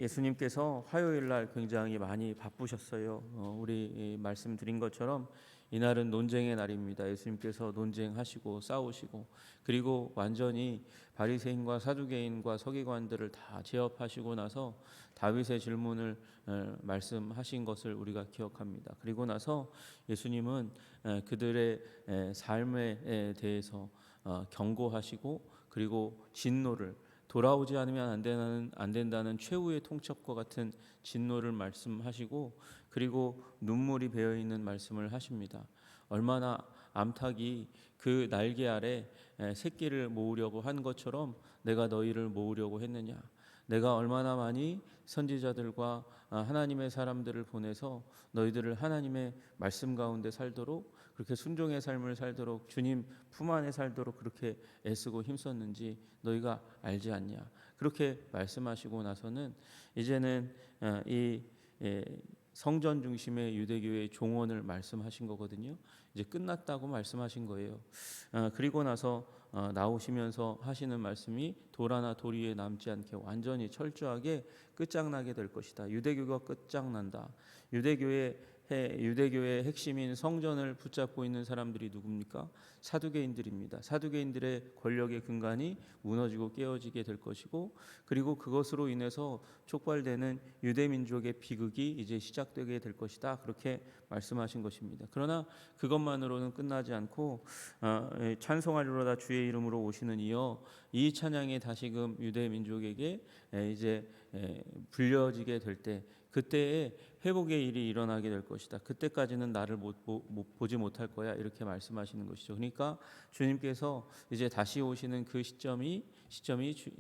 예수님께서 화요일 날 굉장히 많이 바쁘셨어요. 우리 말씀드린 것처럼 이날은 논쟁의 날입니다. 예수님께서 논쟁하시고 싸우시고, 그리고 완전히 바리새인과 사두개인과 서기관들을 다 제압하시고 나서 다윗의 질문을 말씀하신 것을 우리가 기억합니다. 그리고 나서 예수님은 그들의 삶에 대해서 경고하시고, 그리고 진노를, 돌아오지 않으면 안 된다는 최후의 통첩과 같은 진노를 말씀하시고, 그리고 눈물이 배어 있는 말씀을 하십니다. 얼마나 암탉이 그 날개 아래 새끼를 모으려고 한 것처럼 내가 너희를 모으려고 했느냐. 내가 얼마나 많이 선지자들과 하나님의 사람들을 보내서 너희들을 하나님의 말씀 가운데 살도록, 그렇게 순종의 삶을 살도록, 주님 품 안에 살도록 그렇게 애쓰고 힘썼는지 너희가 알지 않냐. 그렇게 말씀하시고 나서는 이제는 이 성전 중심의 유대교의 종언을 말씀하신 거거든요. 이제 끝났다고 말씀하신 거예요. 그리고 나서 나오시면서 하시는 말씀이 돌 하나 돌 위에 남지 않게 완전히 철저하게 끝장나게 될 것이다. 유대교가 끝장난다. 유대교의 핵심인 성전을 붙잡고 있는 사람들이 누굽니까? 사두개인들입니다. 사두개인들의 권력의 근간이 무너지고 깨어지게 될 것이고, 그리고 그것으로 인해서 촉발되는 유대민족의 비극이 이제 시작되게 될 것이다. 그렇게 말씀하신 것입니다. 그러나 그것만으로는 끝나지 않고 찬송하리로다 주의 이름으로 오시는 이여, 이 찬양이 다시금 유대민족에게 이제 불려지게 될 때, 그때에 회복의 일이 일어나게 될 것이다. 그때까지는 나를 보지 못할 거야. 이렇게 말씀하시는 것이죠. 그러니까 주님께서 이제 다시 오시는 그 시점이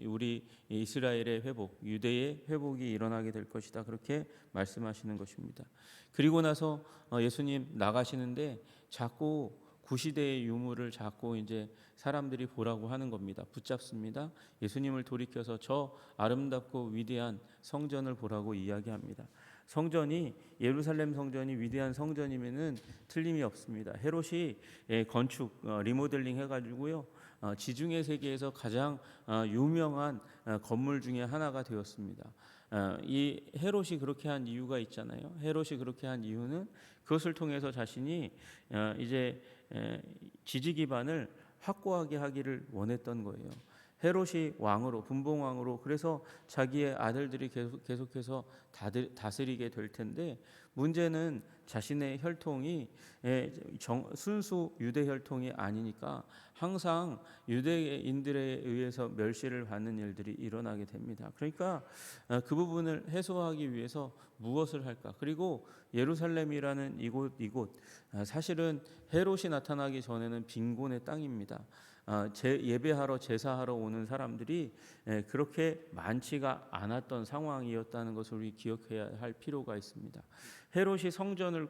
우리 이스라엘의 회복, 유대의 회복이 일어나게 될 것이다. 그렇게 말씀하시는 것입니다. 그리고 나서 예수님 나가시는데 자꾸 구시대의 유물을 자꾸 이제 사람들이 보라고 하는 겁니다. 붙잡습니다. 예수님을 돌이켜서 저 아름답고 위대한 성전을 보라고 이야기합니다. 성전이, 예루살렘 성전이 위대한 성전이면은 틀림이 없습니다. 헤롯이 건축 리모델링 해가지고요, 지중해 세계에서 가장 유명한 건물 중에 하나가 되었습니다. 이 헤롯이 그렇게 한 이유가 있잖아요. 헤롯이 그렇게 한 이유는 그것을 통해서 자신이 이제 지지 기반을 확고하게 하기를 원했던 거예요. 헤롯이 왕으로, 분봉왕으로, 그래서 자기의 아들들이 계속해서 다스리게 될 텐데, 문제는 자신의 혈통이 순수 유대 혈통이 아니니까 항상 유대인들에 의해서 멸시를 받는 일들이 일어나게 됩니다. 그러니까 그 부분을 해소하기 위해서 무엇을 할까? 그리고 예루살렘이라는 이곳 사실은 헤롯이 나타나기 전에는 빈곤의 땅입니다. 예배하러, 제사하러 오는 사람들이 그렇게 많지가 않았던 상황이었다는 것을 우리 기억해야 할 필요가 있습니다. 헤롯이 성전을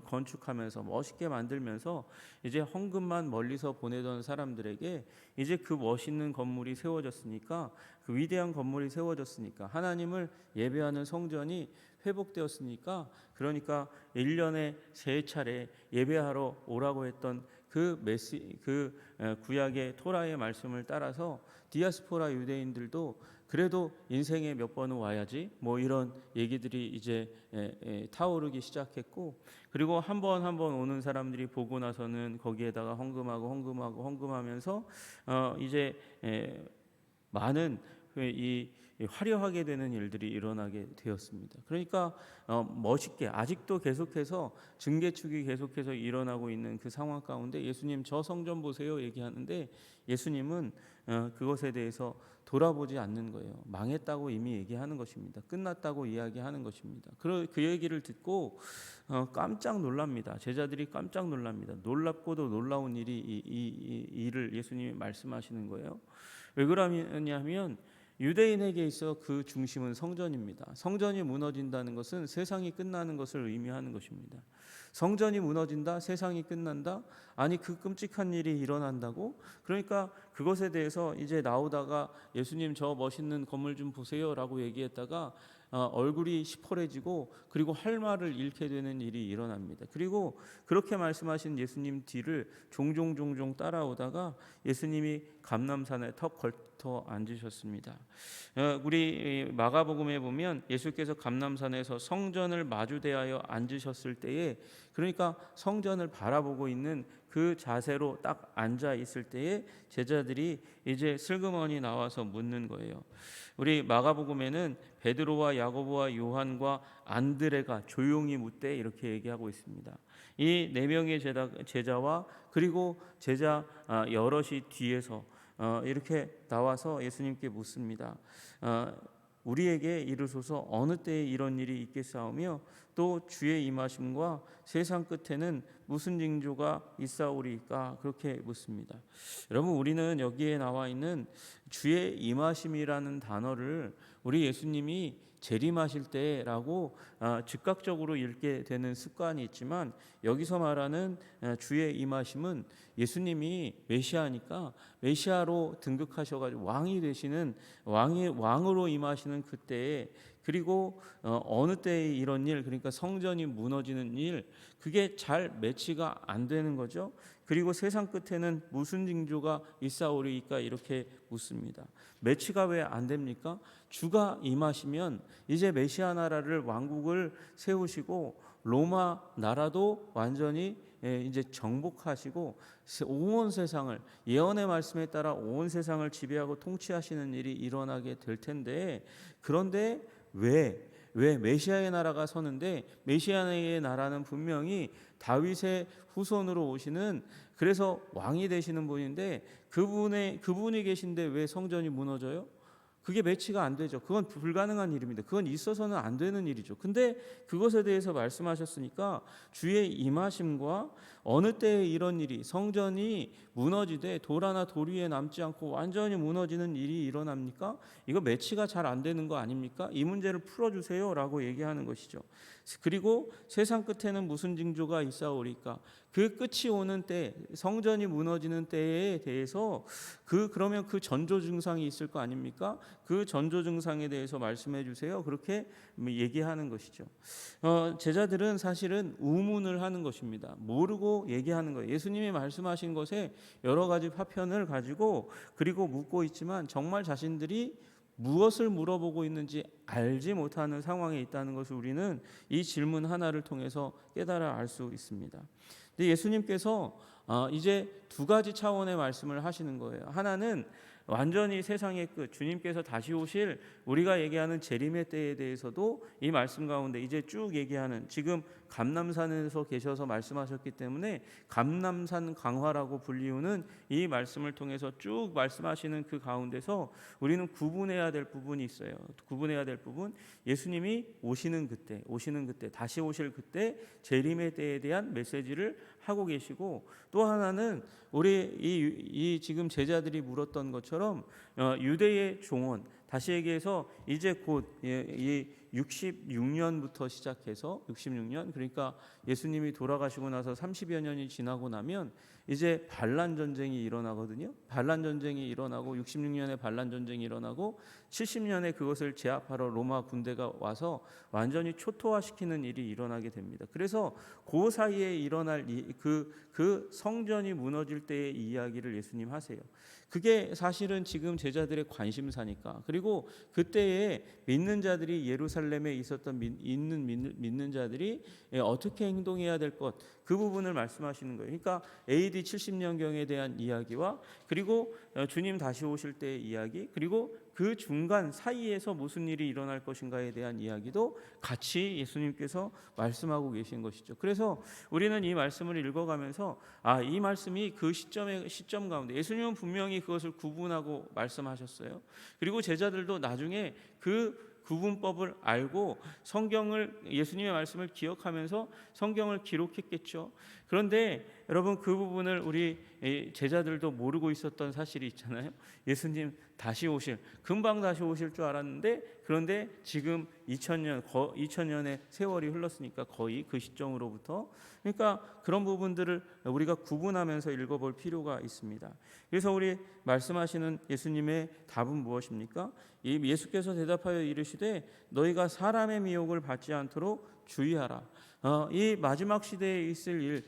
건축하면서 멋있게 만들면서 이제 헌금만 멀리서 보내던 사람들에게 이제 그 멋있는 건물이 세워졌으니까, 그 위대한 건물이 세워졌으니까, 하나님을 예배하는 성전이 회복되었으니까, 그러니까 1년에 3차례 예배하러 오라고 했던 그 구약의 토라의 말씀을 따라서 디아스포라 유대인들도 그래도 인생에 몇 번은 와야지, 뭐 이런 얘기들이 이제 타오르기 시작했고, 그리고 한 번 오는 사람들이 보고 나서는 거기에다가 헌금하면서 이제 많은 이 화려하게 되는 일들이 일어나게 되었습니다. 그러니까 멋있게 아직도 계속해서 증개축이 계속해서 일어나고 있는 그 상황 가운데 예수님 저 성전 보세요 얘기하는데, 예수님은 그것에 대해서 돌아보지 않는 거예요. 망했다고 이미 얘기하는 것입니다. 끝났다고 이야기하는 것입니다. 그 얘기를 듣고 깜짝 놀랍니다. 제자들이 깜짝 놀랍니다. 놀랍고도 놀라운 이 일을 예수님이 말씀하시는 거예요. 왜 그러냐면 유대인에게 있어 그 중심은 성전입니다. 성전이 무너진다는 것은 세상이 끝나는 것을 의미하는 것입니다. 성전이 무너진다, 세상이 끝난다. 아니 그 끔찍한 일이 일어난다고? 그러니까 그것에 대해서 이제 나오다가 예수님 저 멋있는 건물 좀 보세요라고 얘기했다가 얼굴이 시퍼래지고 그리고 할 말을 잃게 되는 일이 일어납니다. 그리고 그렇게 말씀하신 예수님 뒤를 종종 따라오다가 예수님이 감람산에 턱 걸터 앉으셨습니다. 우리 마가복음에 보면 예수께서 감람산에서 성전을 마주대하여 앉으셨을 때에, 그러니까 성전을 바라보고 있는 그 자세로 딱 앉아 있을 때에 제자들이 이제 슬그머니 나와서 묻는 거예요. 우리 마가복음에는 베드로와 야고보와 요한과 안드레가 조용히 묻되 이렇게 얘기하고 있습니다. 이 네 명의 제자와 그리고 제자 여럿이 뒤에서 이렇게 나와서 예수님께 묻습니다. 우리에게 이르소서 어느 때에 이런 일이 있겠사오며 또 주의 임하심과 세상 끝에는 무슨 징조가 있사오리까? 그렇게 묻습니다. 여러분, 우리는 여기에 나와 있는 주의 임하심이라는 단어를 우리 예수님이 재림하실 때라고 즉각적으로 읽게 되는 습관이 있지만, 여기서 말하는 주의 임하심은 예수님이 메시아니까 메시아로 등극하셔가지고 왕이 되시는 왕으로 임하시는 그때에, 그리고 어느 때에 이런 일, 그러니까 성전이 무너지는 일, 그게 잘 매치가 안 되는 거죠. 그리고 세상 끝에는 무슨 징조가 있사오리이까? 이렇게 묻습니다. 매치가 왜 안 됩니까? 주가 임하시면 이제 메시아 나라를, 왕국을 세우시고 로마 나라도 완전히 이제 정복하시고 온 세상을, 예언의 말씀에 따라 온 세상을 지배하고 통치하시는 일이 일어나게 될 텐데, 그런데 왜 메시아의 나라가 서는데, 메시아의 나라는 분명히 다윗의 후손으로 오시는, 그래서 왕이 되시는 분인데 그분이 계신데 왜 성전이 무너져요? 그게 매치가 안 되죠. 그건 불가능한 일입니다. 그건 있어서는 안 되는 일이죠. 근데 그것에 대해서 말씀하셨으니까 주의 임하심과 어느 때에 이런 일이, 성전이 무너지되 돌 하나 돌 위에 남지 않고 완전히 무너지는 일이 일어납니까? 이거 매치가 잘 안 되는 거 아닙니까? 이 문제를 풀어주세요 라고 얘기하는 것이죠. 그리고 세상 끝에는 무슨 징조가 있사오리까? 그 끝이 오는 때, 성전이 무너지는 때에 대해서 그러면 그 전조 증상이 있을 거 아닙니까? 그 전조 증상에 대해서 말씀해 주세요. 그렇게 얘기하는 것이죠. 제자들은 사실은 우문을 하는 것입니다. 모르고 얘기하는 거예요. 예수님이 말씀하신 것에 여러 가지 파편을 가지고 그리고 묻고 있지만 정말 자신들이 무엇을 물어보고 있는지 알지 못하는 상황에 있다는 것을 우리는 이 질문 하나를 통해서 깨달아 알 수 있습니다. 근데 예수님께서 이제 두 가지 차원의 말씀을 하시는 거예요. 하나는 완전히 세상의 끝, 주님께서 다시 오실 우리가 얘기하는 재림의 때에 대해서도 이 말씀 가운데 이제 쭉 얘기하는, 지금 감람산에서 계셔서 말씀하셨기 때문에 감람산 강화라고 불리우는 이 말씀을 통해서 쭉 말씀하시는 그 가운데서 우리는 구분해야 될 부분이 있어요. 구분해야 될 부분, 예수님이 오시는 그때 다시 오실 그때 재림의 때에 대한 메시지를 하고 계시고, 또 하나는 우리 이 지금 제자들이 물었던 것처럼 유대의 종언, 다시 얘기해서 이제 곧 이 66년부터 시작해서 66년, 그러니까 예수님이 돌아가시고 나서 30여 년이 지나고 나면 이제 반란 전쟁이 일어나거든요. 반란 전쟁이 일어나고 66년에 반란 전쟁이 일어나고 70년에 그것을 제압하러 로마 군대가 와서 완전히 초토화시키는 일이 일어나게 됩니다. 그래서 그 사이에 일어날 그 성전이 무너질 때의 이야기를 예수님 하세요. 그게 사실은 지금 제자들의 관심사니까. 그리고 그때에 믿는 자들이, 예루살렘에 있었던 믿는 자들이 어떻게 행동해야 될 것, 그 부분을 말씀하시는 거예요. 그러니까 AD 70년경에 대한 이야기와 그리고 주님 다시 오실 때의 이야기, 그리고 그 중간 사이에서 무슨 일이 일어날 것인가에 대한 이야기도 같이 예수님께서 말씀하고 계신 것이죠. 그래서 우리는 이 말씀을 읽어가면서 이 말씀이 그 시점 가운데 예수님은 분명히 그것을 구분하고 말씀하셨어요. 그리고 제자들도 나중에 그 구분법을 알고 성경을, 예수님의 말씀을 기억하면서 성경을 기록했겠죠. 그런데 여러분 그 부분을 우리 제자들도 모르고 있었던 사실이 있잖아요. 예수님 다시 오실, 금방 다시 오실 줄 알았는데, 그런데 지금 2000년의 세월이 흘렀으니까 거의 그 시점으로부터, 그러니까 그런 부분들을 우리가 구분하면서 읽어볼 필요가 있습니다. 그래서 우리 말씀하시는 예수님의 답은 무엇입니까? 예수께서 대답하여 이르시되 너희가 사람의 미혹을 받지 않도록 주의하라. 이 마지막 시대에 있을 일,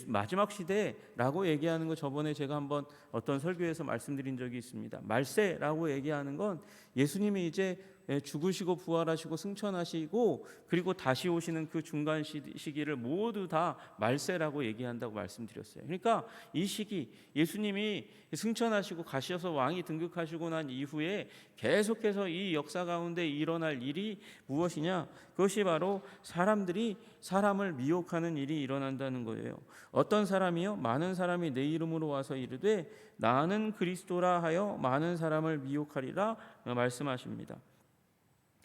마지막 시대라고 얘기하는 거 저번에 제가 한번 어떤 설교에서 말씀드린 적이 있습니다. 말세라고 얘기하는 건 예수님이 이제 죽으시고 부활하시고 승천하시고 그리고 다시 오시는 그 중간 시기를 모두 다 말세라고 얘기한다고 말씀드렸어요. 그러니까 이 시기, 예수님이 승천하시고 가셔서 왕이 등극하시고 난 이후에 계속해서 이 역사 가운데 일어날 일이 무엇이냐? 그것이 바로 사람들이 사람을 미혹하는 일이 일어난다는 거예요. 어떤 사람이요? 많은 사람이 내 이름으로 와서 이르되 나는 그리스도라 하여 많은 사람을 미혹하리라 말씀하십니다.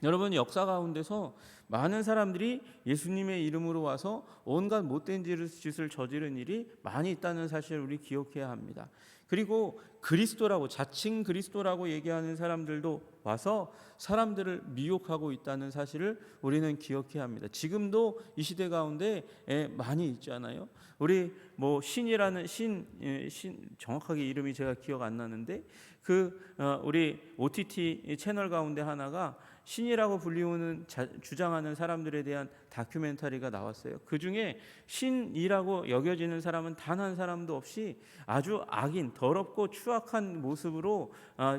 여러분, 역사 가운데서 많은 사람들이 예수님의 이름으로 와서 온갖 못된 짓을 저지른 일이 많이 있다는 사실을 우리 기억해야 합니다. 그리고 그리스도라고, 자칭 그리스도라고 얘기하는 사람들도 와서 사람들을 미혹하고 있다는 사실을 우리는 기억해야 합니다. 지금도 이 시대 가운데 많이 있잖아요. 우리 신이라는 신 정확하게 이름이 제가 기억 안 나는데 우리 OTT 채널 가운데 하나가 신이라고 주장하는 사람들에 대한 다큐멘터리가 나왔어요. 그 중에 신이라고 여겨지는 사람은 단 한 사람도 없이 아주 악인, 더럽고 추악한 모습으로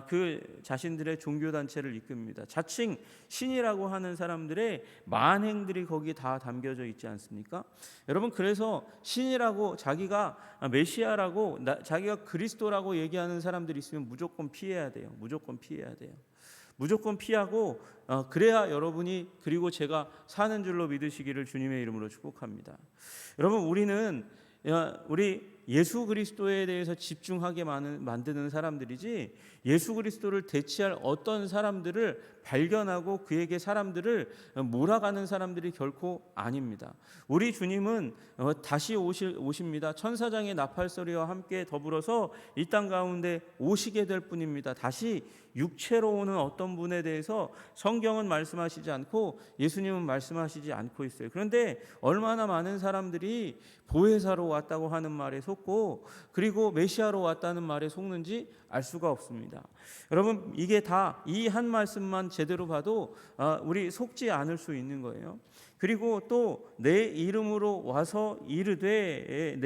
그 자신들의 종교단체를 이끕니다. 자칭 신이라고 하는 사람들의 만행들이 거기 다 담겨져 있지 않습니까? 여러분, 그래서 신이라고 자기가 메시아라고 자기가 그리스도라고 얘기하는 사람들이 있으면 무조건 피해야 돼요. 무조건 피해야 돼요. 무조건 피하고 그래야 여러분이 그리고 제가 사는 줄로 믿으시기를 주님의 이름으로 축복합니다. 여러분, 우리 예수 그리스도에 대해서 집중하게 만드는 사람들이지 예수 그리스도를 대체할 어떤 사람들을 발견하고 그에게 사람들을 몰아가는 사람들이 결코 아닙니다. 우리 주님은 다시 오십니다. 천사장의 나팔소리와 함께 더불어서 이 땅 가운데 오시게 될 뿐입니다. 다시 육체로 오는 어떤 분에 대해서 성경은 말씀하시지 않고 예수님은 말씀하시지 않고 있어요. 그런데 얼마나 많은 사람들이 보혜사로 왔다고 하는 말에 속고 그리고 메시아로 왔다는 말에 속는지 알 수가 없습니다. 여러분, 이게 다 이 한 말씀만 제대로 봐도 우리 속지 않을 수 있는 거예요. 그리고 또 내 이름으로 와서 이르되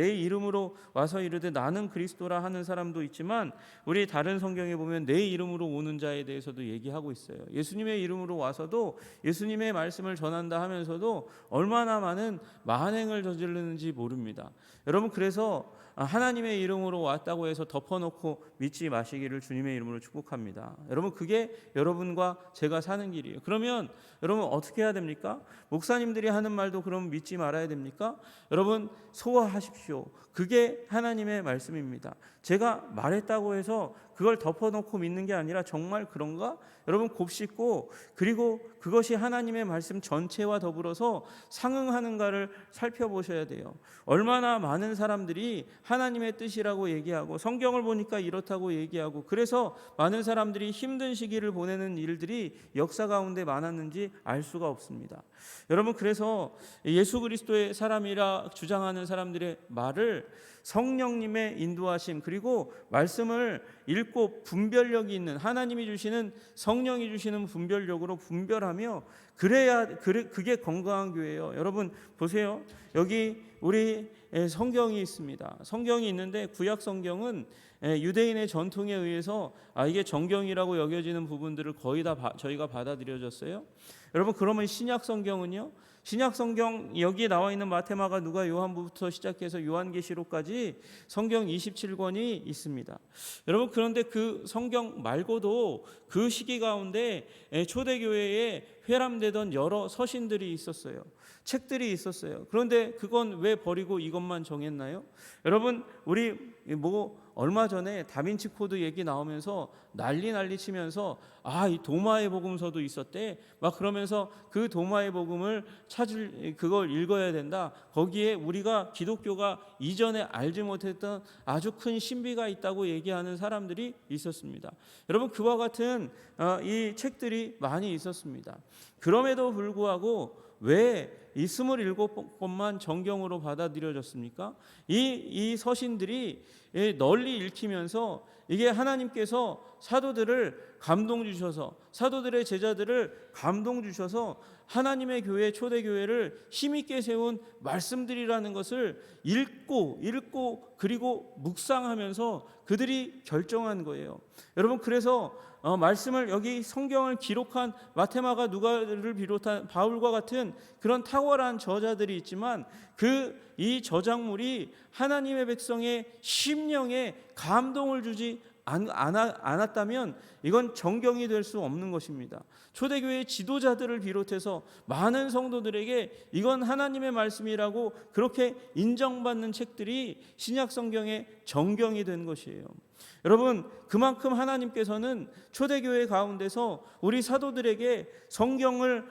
나는 그리스도라 하는 사람도 있지만 우리 다른 성경에 보면 내 이름으로 오는 자에 대해서도 얘기하고 있어요. 예수님의 이름으로 와서도 예수님의 말씀을 전한다 하면서도 얼마나 많은 만행을 저지르는지 모릅니다. 여러분, 그래서 하나님의 이름으로 왔다고 해서 덮어놓고 믿지 마시기를 주님의 이름으로 축복합니다. 여러분, 그게 여러분과 제가 사는 길이에요. 그러면 여러분 어떻게 해야 됩니까? 목사님들이 하는 말도 그럼 믿지 말아야 됩니까? 여러분, 소화하십시오. 그게 하나님의 말씀입니다. 제가 말했다고 해서 그걸 덮어놓고 믿는 게 아니라 정말 그런가? 여러분, 곱씹고 그리고 그것이 하나님의 말씀 전체와 더불어서 상응하는가를 살펴보셔야 돼요. 얼마나 많은 사람들이 하나님의 뜻이라고 얘기하고 성경을 보니까 이렇다고 얘기하고 그래서 많은 사람들이 힘든 시기를 보내는 일들이 역사 가운데 많았는지 알 수가 없습니다. 여러분, 그래서 예수 그리스도의 사람이라 주장하는 사람들의 말을 성령님의 인도하심 그리고 말씀을 읽고 분별력이 있는 하나님이 주시는 성령이 주시는 분별력으로 분별하며 그래야 그게 건강한 교회예요. 여러분 보세요. 여기 우리 성경이 있습니다. 성경이 있는데 구약 성경은 유대인의 전통에 의해서 이게 정경이라고 여겨지는 부분들을 거의 다 저희가 받아들여졌어요. 여러분, 그러면 신약 성경은요? 신약 성경 여기에 나와 있는 마태마가 누가 요한부터 시작해서 요한계시록까지 성경 27권이 있습니다. 여러분, 그런데 그 성경 말고도 그 시기 가운데 초대교회에 회람되던 여러 서신들이 있었어요. 책들이 있었어요. 그런데 그건 왜 버리고 이것만 정했나요? 여러분, 우리 얼마 전에 다빈치 코드 얘기 나오면서 난리 치면서 이 도마의 복음서도 있었대. 막 그러면서 그 도마의 복음을 그걸 읽어야 된다. 거기에 우리가 기독교가 이전에 알지 못했던 아주 큰 신비가 있다고 얘기하는 사람들이 있었습니다. 여러분, 그와 같은 이 책들이 많이 있었습니다. 그럼에도 불구하고 왜 이 27권만 정경으로 받아들여졌습니까? 이 서신들이 널리 읽히면서 이게 하나님께서 사도들을 감동 주셔서, 사도들의 제자들을 감동 주셔서 하나님의 교회, 초대교회를 힘있게 세운 말씀들이라는 것을 읽고 그리고 묵상하면서 그들이 결정한 거예요. 여러분, 그래서 말씀을, 여기 성경을 기록한 마테마가, 누가를 비롯한 바울과 같은 그런 탁월한 저자들이 있지만 이 저작물이 하나님의 백성의 심령에 감동을 주지 않았다면 이건 정경이 될 수 없는 것입니다. 초대교회 지도자들을 비롯해서 많은 성도들에게 이건 하나님의 말씀이라고 그렇게 인정받는 책들이 신약 성경의 정경이 된 것이에요. 여러분, 그만큼 하나님께서는 초대교회 가운데서 우리 사도들에게 성경을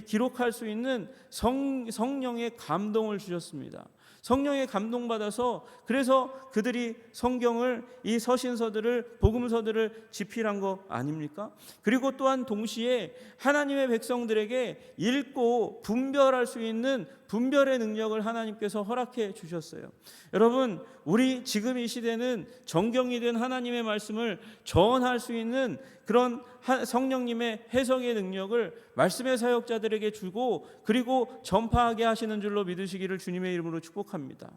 기록할 수 있는 성령의 감동을 주셨습니다. 성령의 감동받아서 그래서 그들이 성경을, 이 서신서들을, 복음서들을 집필한 거 아닙니까? 그리고 또한 동시에 하나님의 백성들에게 읽고 분별할 수 있는 분별의 능력을 하나님께서 허락해 주셨어요. 여러분, 우리 지금 이 시대는 정경이 된 하나님의 말씀을 전할 수 있는 그런 성령님의 해석의 능력을 말씀의 사역자들에게 주고 그리고 전파하게 하시는 줄로 믿으시기를 주님의 이름으로 축복합니다.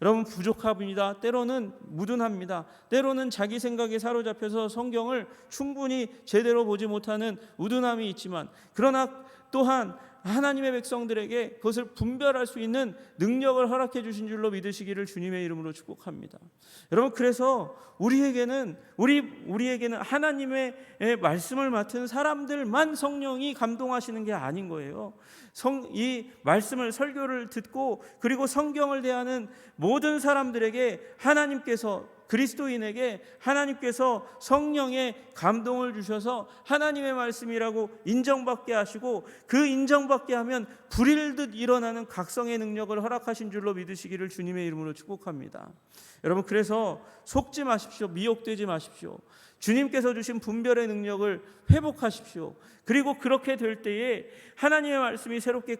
여러분, 부족합니다. 때로는 무둔합니다. 때로는 자기 생각에 사로잡혀서 성경을 충분히 제대로 보지 못하는 우둔함이 있지만, 그러나 또한 하나님의 백성들에게 그것을 분별할 수 있는 능력을 허락해 주신 줄로 믿으시기를 주님의 이름으로 축복합니다. 여러분, 그래서 우리에게는 하나님의 말씀을 맡은 사람들만 성령이 감동하시는 게 아닌 거예요. 이 말씀을, 설교를 듣고 그리고 성경을 대하는 모든 사람들에게 그리스도인에게 하나님께서 성령의 감동을 주셔서 하나님의 말씀이라고 인정받게 하시고, 그 인정받게 하면 불일듯 일어나는 각성의 능력을 허락하신 줄로 믿으시기를 주님의 이름으로 축복합니다. 여러분, 그래서 속지 마십시오. 미혹되지 마십시오. 주님께서 주신 분별의 능력을 회복하십시오. 그리고 그렇게 될 때에 하나님의 말씀이 새롭게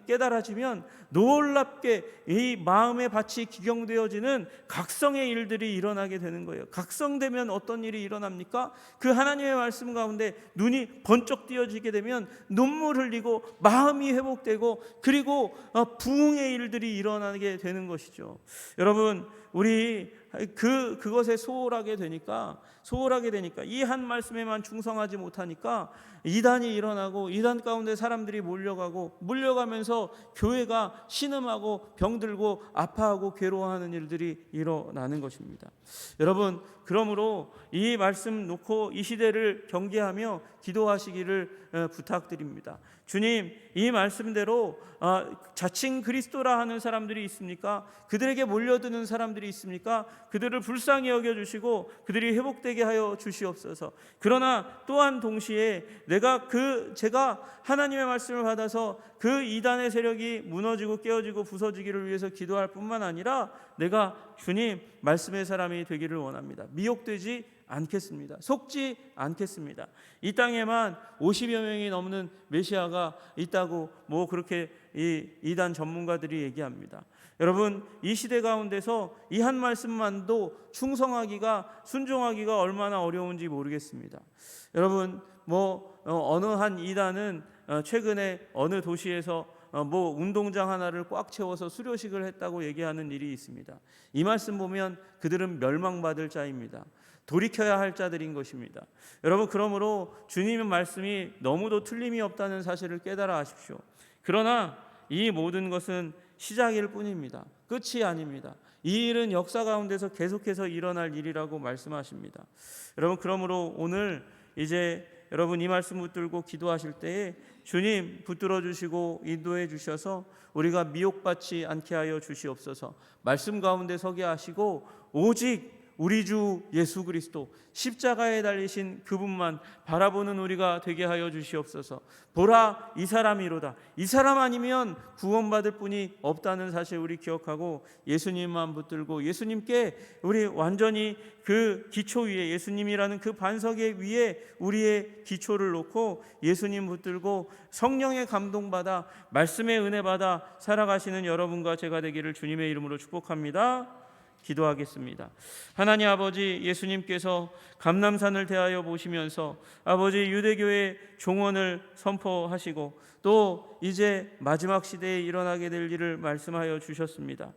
깨달아지면 놀랍게 이 마음의 밭이 기경되어지는 각성의 일들이 일어나게 되는 거예요. 각성되면 어떤 일이 일어납니까? 그 하나님의 말씀 가운데 눈이 번쩍 띄어지게 되면 눈물 흘리고 마음이 회복되고 그리고 부흥의 일들이 일어나게 되는 것이죠. 여러분, 우리 그것에 소홀하게 되니까 이 한 말씀에만 충성하지 못하니까 이단이 일어나고 이단 가운데 사람들이 몰려가면서 교회가 신음하고 병들고 아파하고 괴로워하는 일들이 일어나는 것입니다. 여러분, 그러므로 이 말씀 놓고 이 시대를 경계하며 기도하시기를 부탁드립니다. 주님, 이 말씀대로 자칭 그리스도라 하는 사람들이 있습니까? 그들에게 몰려드는 사람들이 있습니까? 그들을 불쌍히 여겨주시고 그들이 회복되게 하여 주시옵소서. 그러나 또한 동시에 제가 하나님의 말씀을 받아서 그 이단의 세력이 무너지고 깨어지고 부서지기를 위해서 기도할 뿐만 아니라 내가 주님 말씀의 사람이 되기를 원합니다. 미혹되지 않겠습니다. 속지 않겠습니다. 이 땅에만 50여 명이 넘는 메시아가 있다고 그렇게 이 이단 전문가들이 얘기합니다. 여러분, 이 시대 가운데서 이 한 말씀만도 순종하기가 얼마나 어려운지 모르겠습니다. 여러분, 어느 한 이단은 최근에 어느 도시에서 운동장 하나를 꽉 채워서 수료식을 했다고 얘기하는 일이 있습니다. 이 말씀 보면 그들은 멸망받을 자입니다. 돌이켜야 할 자들인 것입니다. 여러분, 그러므로 주님의 말씀이 너무도 틀림이 없다는 사실을 깨달아 하십시오. 그러나 이 모든 것은 시작일 뿐입니다. 끝이 아닙니다. 이 일은 역사 가운데서 계속해서 일어날 일이라고 말씀하십니다. 여러분, 그러므로 오늘 이제 여러분 이 말씀 붙들고 기도하실 때에 주님 붙들어 주시고 인도해 주셔서 우리가 미혹받지 않게 하여 주시옵소서. 말씀 가운데 서게 하시고 오직 우리 주 예수 그리스도 십자가에 달리신 그분만 바라보는 우리가 되게 하여 주시옵소서. 보라 이 사람이로다. 이 사람 아니면 구원받을 분이 없다는 사실 우리 기억하고 예수님만 붙들고 예수님께 우리 완전히 그 기초 위에 예수님이라는 그 반석 위에 우리의 기초를 놓고 예수님 붙들고 성령의 감동받아 말씀의 은혜 받아 살아가시는 여러분과 제가 되기를 주님의 이름으로 축복합니다. 기도하겠습니다. 하나님 아버지, 예수님께서 감람산을 대하여 보시면서 아버지 유대교의 종언을 선포하시고 또 이제 마지막 시대에 일어나게 될 일을 말씀하여 주셨습니다.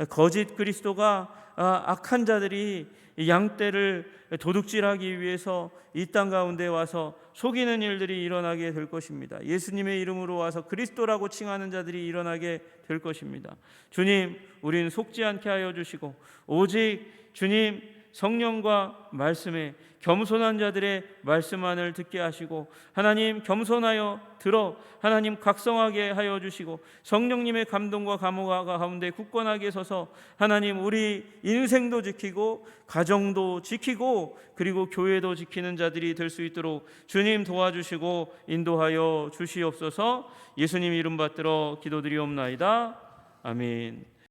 거짓 그리스도가 악한 자들이 양떼를 도둑질하기 위해서 이 땅 가운데 와서 속이는 일들이 일어나게 될 것입니다. 예수님의 이름으로 와서 그리스도라고 칭하는 자들이 일어나게 될 것입니다. 주님, 우리는 속지 않게 하여 주시고 오직 주님 성령과 말씀에 겸손한 자들의 말씀만을 듣게 하시고 하나님 겸손하여 들어 하나님 각성하게 하여 주시고 성령님의 감동과 감화가 가운데 굳건하게 서서 하나님 우리 인생도 지키고 가정도 지키고 그리고 교회도 지키는 자들이 될 수 있도록 주님 도와주시고 인도하여 주시옵소서. 예수님 이름 받들어 기도드리옵나이다. 아멘.